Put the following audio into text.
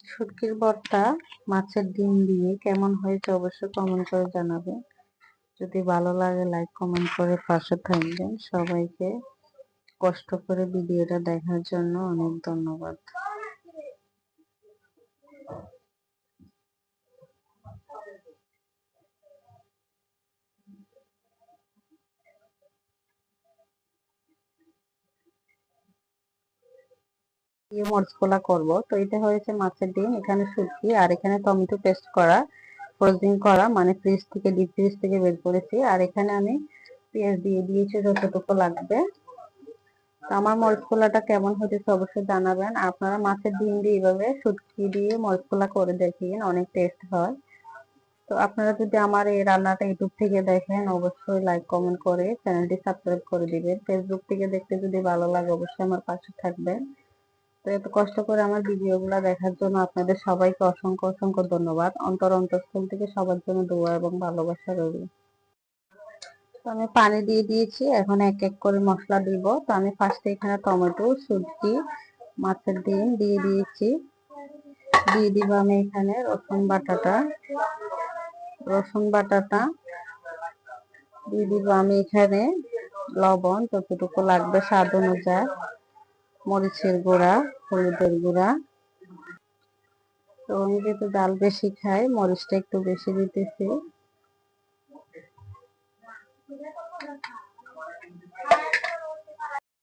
শুটকির ভর্তা মাছের ডিম দিয়ে কেমন হয়েছে অবশ্যই কমেন্ট করে জানাবেন। যদি ভালো লাগে লাইক কমেন্ট করে পাশে থাকবেন। সবাইকে কষ্ট করে ভিডিওটা দেখার জন্য অনেক ধন্যবাদ। দিয়ে মরিচ পোলা করবো, তো এটা হয়েছে মাছের ডিম, এখানে শুটকি, আর এখানে টমেটো পেস্ট করা, ফ্রোজিং করা, মানে ফ্রিজ থেকে ডিপ ফ্রিজ থেকে বের করেছি। আর এখানে আমি পেঁয়াজ দিয়ে দিয়েছি যতটুকু লাগবে। তো আমার মরিচ পোলাটা কেমন হয়েছে অবশ্যই জানাবেন। আপনারা মাছের ডিম দিয়ে এইভাবে শুটকি দিয়ে মরিচ পোলা করে দেখিন, অনেক টেস্ট হয়। তো আপনারা যদি আমার এই রান্নাটা ইউটিউব থেকে দেখেন অবশ্যই লাইক কমেন্ট করে চ্যানেলটি সাবস্ক্রাইব করে দিবেন। ফেসবুক থেকে দেখতে যদি ভালো লাগে অবশ্যই আমার পাশে থাকবেন। তো এত কষ্ট করে আমার ভিডিওগুলো দেখার জন্য আপনাদের সবাইকে অসংখ্য অসংখ্য ধন্যবাদ। অন্তঃস্থল থেকে সবার জন্য দোয়া এবং ভালোবাসা রইল। তো আমি পানি দিয়ে দিয়েছি, এখন এক এক করে মশলা দিব। তো আমি ফার্স্টে এখানে টমেটো, শুটকি, মাছের ডিম দিয়ে দিয়েছি। দিয়ে দিব আমি এখানে রসুন বাটাটা দিয়ে দিব আমি এখানে লবণ যতটুকু লাগবে স্বাদ অনুযায়ী, মরিচের গুঁড়া, হলুদের গুঁড়া। তো আমি যেহেতু ডাল বেশি খাই মরিচটা একটু বেশি দিতেছি।